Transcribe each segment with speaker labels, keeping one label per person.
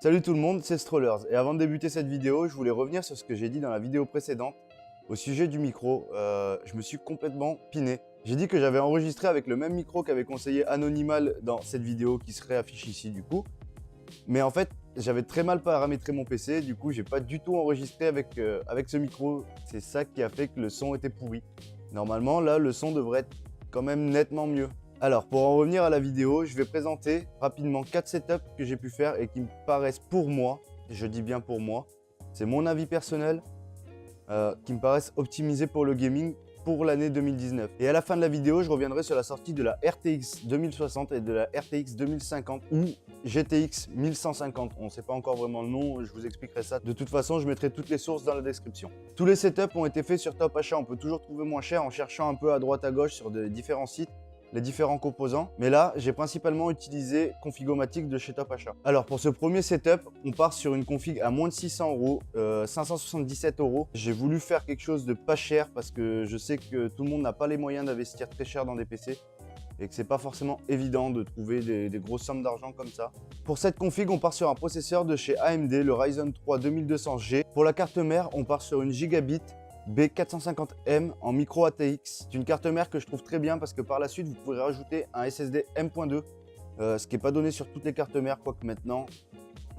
Speaker 1: Salut tout le monde, c'est Strollers et avant de débuter cette vidéo, je voulais revenir sur ce que j'ai dit dans la vidéo précédente au sujet du micro. Je me suis complètement piné. J'ai dit que j'avais enregistré avec le même micro qu'avait conseillé Anonymal dans cette vidéo qui serait affichée ici du coup. Mais en fait, j'avais très mal paramétré mon PC, du coup j'ai pas du tout enregistré avec ce micro. C'est ça qui a fait que le son était pourri. Normalement là, le son devrait être quand même nettement mieux. Alors, pour en revenir à la vidéo, je vais présenter rapidement 4 setups que j'ai pu faire et qui me paraissent pour moi, je dis bien pour moi, c'est mon avis personnel, qui me paraissent optimisés pour le gaming pour l'année 2019. Et à la fin de la vidéo, je reviendrai sur la sortie de la RTX 2060 et de la RTX 2050 ou GTX 1150. On ne sait pas encore vraiment le nom, je vous expliquerai ça. De toute façon, je mettrai toutes les sources dans la description. Tous les setups ont été faits sur Top Achat. On peut toujours trouver moins cher en cherchant un peu à droite à gauche sur différents sites les différents composants, mais là j'ai principalement utilisé Configomatic de chez Top Achat. Alors pour ce premier setup, on part sur une config à moins de 600 €, 577 €. J'ai voulu faire quelque chose de pas cher parce que je sais que tout le monde n'a pas les moyens d'investir très cher dans des PC et que c'est pas forcément évident de trouver des grosses sommes d'argent comme ça. Pour cette config, on part sur un processeur de chez AMD, le Ryzen 3 2200G. Pour la carte mère, on part sur une Gigabit B450M en micro ATX. C'est une carte mère que je trouve très bien parce que par la suite, vous pourrez rajouter un SSD M.2, ce qui n'est pas donné sur toutes les cartes mères, quoique maintenant,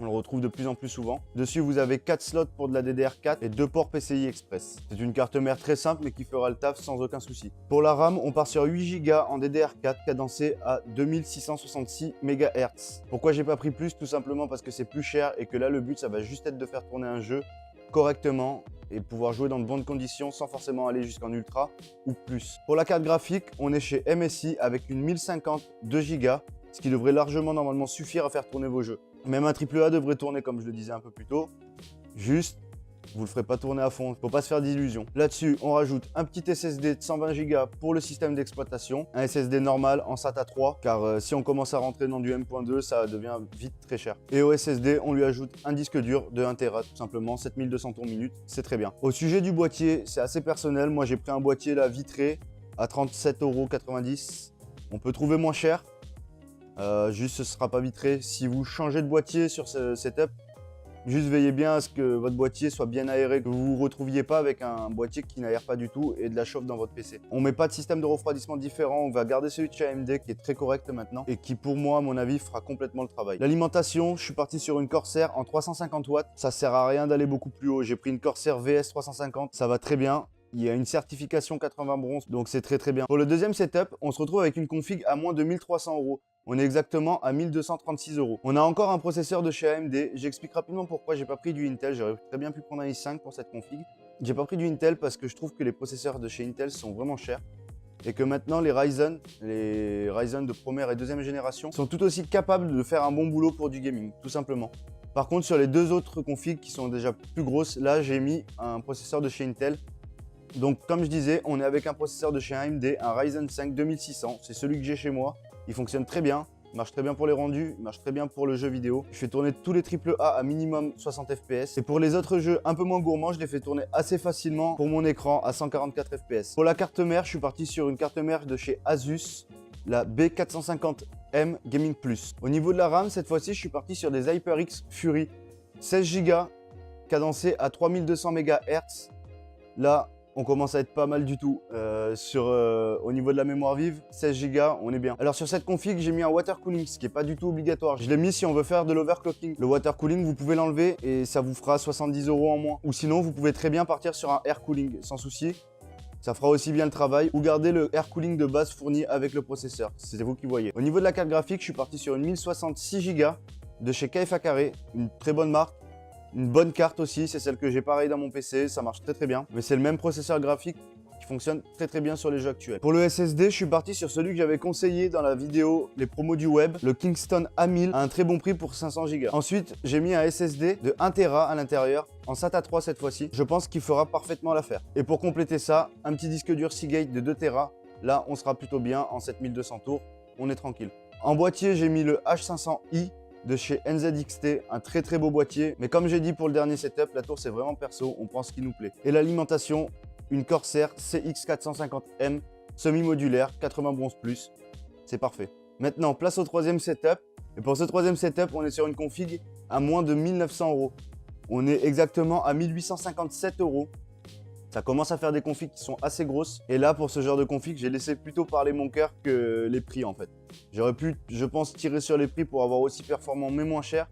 Speaker 1: on le retrouve de plus en plus souvent. Dessus, vous avez 4 slots pour de la DDR4 et 2 ports PCI Express. C'est une carte mère très simple mais qui fera le taf sans aucun souci. Pour la RAM, on part sur 8 Go en DDR4 cadencé à 2666 MHz. Pourquoi j'ai pas pris plus? Tout simplement parce que c'est plus cher et que là, le but, ça va juste être de faire tourner un jeu correctement et pouvoir jouer dans de bonnes conditions sans forcément aller jusqu'en ultra ou plus. Pour la carte graphique, on est chez MSI avec une 1050 2 Go, ce qui devrait largement normalement suffire à faire tourner vos jeux. Même un AAA devrait tourner comme je le disais un peu plus tôt, juste vous le ferez pas tourner à fond, faut pas se faire d'illusions. Là-dessus, on rajoute un petit SSD de 120 Go pour le système d'exploitation, un SSD normal en SATA 3, car si on commence à rentrer dans du M.2, ça devient vite très cher. Et au SSD, on lui ajoute un disque dur de 1 Tera, tout simplement, 7200 tours minute, c'est très bien. Au sujet du boîtier, c'est assez personnel. Moi, j'ai pris un boîtier là vitré à 37,90 €. On peut trouver moins cher, juste ce sera pas vitré. Si vous changez de boîtier sur ce setup, juste veillez bien à ce que votre boîtier soit bien aéré, que vous ne vous retrouviez pas avec un boîtier qui n'aère pas du tout et de la chauffe dans votre PC. On ne met pas de système de refroidissement différent, on va garder celui de chez AMD qui est très correct maintenant et qui pour moi, à mon avis, fera complètement le travail. L'alimentation, je suis parti sur une Corsair en 350 watts, ça sert à rien d'aller beaucoup plus haut. J'ai pris une Corsair VS 350, ça va très bien. Il y a une certification 80 bronze, donc c'est très bien. Pour le deuxième setup, on se retrouve avec une config à moins de 1300 €. On est exactement à 1236 €. On a encore un processeur de chez AMD. J'explique rapidement pourquoi j'ai pas pris du Intel. J'aurais très bien pu prendre un i5 pour cette config. J'ai pas pris du Intel parce que je trouve que les processeurs de chez Intel sont vraiment chers et que maintenant les Ryzen de première et deuxième génération sont tout aussi capables de faire un bon boulot pour du gaming, tout simplement. Par contre, sur les deux autres configs qui sont déjà plus grosses, là j'ai mis un processeur de chez Intel. Donc comme je disais, on est avec un processeur de chez AMD, un Ryzen 5 2600, c'est celui que j'ai chez moi. Il fonctionne très bien, il marche très bien pour les rendus, il marche très bien pour le jeu vidéo. Je fais tourner tous les AAA à minimum 60 FPS. Et pour les autres jeux un peu moins gourmands, je les fais tourner assez facilement pour mon écran à 144 FPS. Pour la carte mère, je suis parti sur une carte mère de chez Asus, la B450M Gaming Plus. Au niveau de la RAM, cette fois-ci, je suis parti sur des HyperX Fury 16 Go cadencés à 3200 MHz. Là, on commence à être pas mal du tout. Au niveau de la mémoire vive, 16 Go, on est bien. Alors sur cette config, j'ai mis un water cooling, ce qui n'est pas du tout obligatoire. Je l'ai mis si on veut faire de l'overclocking. Le water cooling, vous pouvez l'enlever et ça vous fera 70 € en moins. Ou sinon, vous pouvez très bien partir sur un air cooling, sans souci. Ça fera aussi bien le travail. Ou garder le air cooling de base fourni avec le processeur. C'est vous qui voyez. Au niveau de la carte graphique, je suis parti sur une 1066 Go de chez KFA Carré, une très bonne marque. Une bonne carte aussi, c'est celle que j'ai pareil dans mon PC, ça marche très bien. Mais c'est le même processeur graphique qui fonctionne très bien sur les jeux actuels. Pour le SSD, je suis parti sur celui que j'avais conseillé dans la vidéo Les promos du web, le Kingston A1000 à un très bon prix pour 500 Go. Ensuite, j'ai mis un SSD de 1 Tera à l'intérieur, en SATA 3 cette fois-ci. Je pense qu'il fera parfaitement l'affaire. Et pour compléter ça, un petit disque dur Seagate de 2 Tera. Là, on sera plutôt bien en 7200 tours, on est tranquille. En boîtier, j'ai mis le H500i de chez NZXT, un très beau boîtier. Mais comme j'ai dit pour le dernier setup, la tour c'est vraiment perso, on prend ce qui nous plaît. Et l'alimentation, une Corsair CX450M semi-modulaire, 80 bronze plus, c'est parfait. Maintenant, place au troisième setup. Et pour ce troisième setup, on est sur une config à moins de 1900 €. On est exactement à 1857 €. Ça commence à faire des configs qui sont assez grosses. Et là, pour ce genre de config, j'ai laissé plutôt parler mon cœur que les prix en fait. J'aurais pu, je pense, tirer sur les prix pour avoir aussi performant mais moins cher.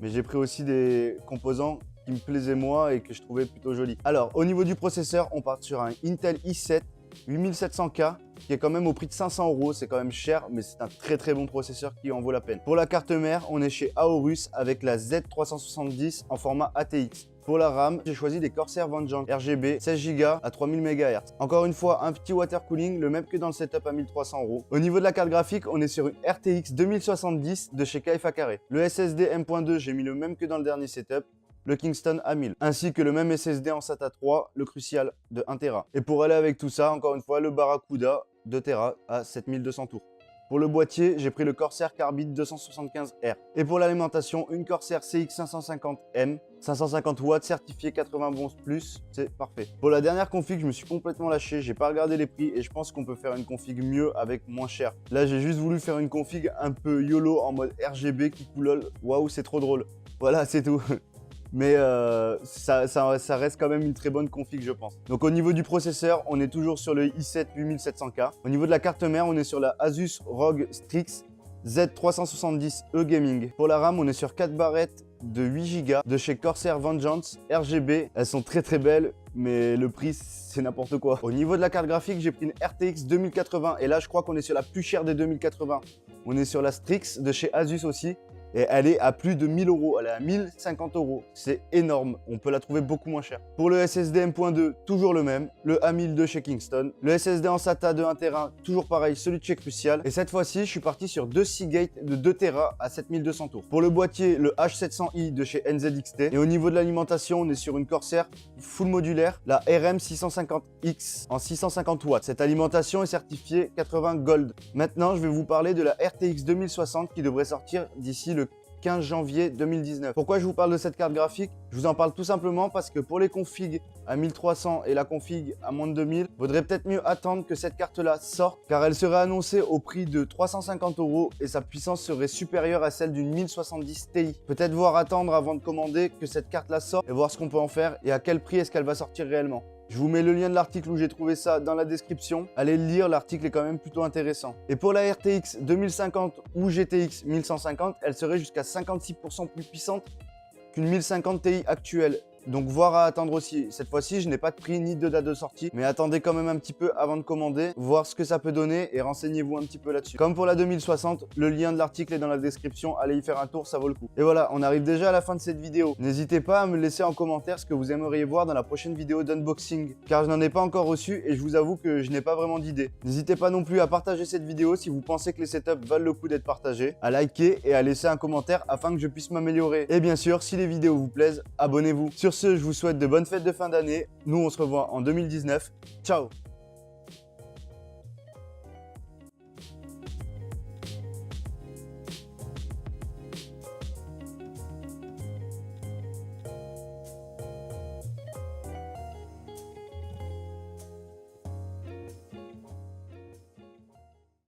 Speaker 1: Mais j'ai pris aussi des composants qui me plaisaient moi et que je trouvais plutôt jolis. Alors, au niveau du processeur, on part sur un Intel i7 8700K qui est quand même au prix de 500 €. C'est quand même cher, mais c'est un très bon processeur qui en vaut la peine. Pour la carte mère, on est chez Aorus avec la Z370 en format ATX. Pour la RAM, j'ai choisi des Corsair Vengeance RGB 16 Go à 3000 MHz. Encore une fois, un petit water cooling, le même que dans le setup à 1300 €. Au niveau de la carte graphique, on est sur une RTX 2070 de chez KFA Carré. Le SSD M.2, j'ai mis le même que dans le dernier setup, le Kingston A1000, ainsi que le même SSD en SATA 3, le Crucial de 1 Tera. Et pour aller avec tout ça, encore une fois, le Barracuda 2 Tera à 7200 tours. Pour le boîtier, j'ai pris le Corsair Carbide 275R. Et pour l'alimentation, une Corsair CX550M, 550 watts, certifié 80 bronze plus, c'est parfait. Pour la dernière config, je me suis complètement lâché, j'ai pas regardé les prix et je pense qu'on peut faire une config mieux avec moins cher. Là, j'ai juste voulu faire une config un peu YOLO en mode RGB qui coulole. Waouh, c'est trop drôle. Voilà, c'est tout. Mais ça reste quand même une très bonne config, je pense. Donc au niveau du processeur, on est toujours sur le i7 8700K. Au niveau de la carte mère, on est sur la Asus ROG Strix Z370E Gaming. Pour la RAM, on est sur 4 barrettes de 8 Go de chez Corsair Vengeance RGB. Elles sont très belles, mais le prix, c'est n'importe quoi. Au niveau de la carte graphique, j'ai pris une RTX 2080 et là, je crois qu'on est sur la plus chère des 2080. On est sur la Strix de chez Asus aussi. Et elle est à plus de 1000 €, elle est à 1050 €. C'est énorme, on peut la trouver beaucoup moins chère. Pour le SSD M.2, toujours le même, le A1000 de chez Kingston. Le SSD en SATA de 1 Tera, toujours pareil, celui de chez Crucial. Et cette fois-ci, je suis parti sur deux Seagate de 2 Tera à 7200 tours. Pour le boîtier, le H700i de chez NZXT. Et au niveau de l'alimentation, on est sur une Corsair full modulaire, la RM650X en 650 watts. Cette alimentation est certifiée 80 Gold. Maintenant, je vais vous parler de la RTX 2060 qui devrait sortir d'ici le 15 janvier 2019. Pourquoi je vous parle de cette carte graphique? Je vous en parle tout simplement parce que pour les configs à 1300 et la config à moins de 2000, vaudrait peut-être mieux attendre que cette carte-là sorte car elle serait annoncée au prix de 350 € et sa puissance serait supérieure à celle d'une 1070 Ti. Peut-être voir attendre avant de commander que cette carte-là sorte et voir ce qu'on peut en faire et à quel prix est-ce qu'elle va sortir réellement. Je vous mets le lien de l'article où j'ai trouvé ça dans la description. Allez le lire, l'article est quand même plutôt intéressant. Et pour la RTX 2050 ou GTX 1150, elle serait jusqu'à 56% plus puissante qu'une 1050 Ti actuelle. Donc voir à attendre aussi. Cette fois-ci, je n'ai pas de prix ni de date de sortie, mais attendez quand même un petit peu avant de commander, voir ce que ça peut donner et renseignez-vous un petit peu là-dessus. Comme pour la 2060, le lien de l'article est dans la description, allez y faire un tour, ça vaut le coup. Et voilà, on arrive déjà à la fin de cette vidéo. N'hésitez pas à me laisser en commentaire ce que vous aimeriez voir dans la prochaine vidéo d'unboxing, car je n'en ai pas encore reçu et je vous avoue que je n'ai pas vraiment d'idée. N'hésitez pas non plus à partager cette vidéo si vous pensez que les setups valent le coup d'être partagés, à liker et à laisser un commentaire afin que je puisse m'améliorer. Et bien sûr, si les vidéos vous plaisent, abonnez-vous. Sur ce, je vous souhaite de bonnes fêtes de fin d'année. Nous, on se revoit en 2019. Ciao!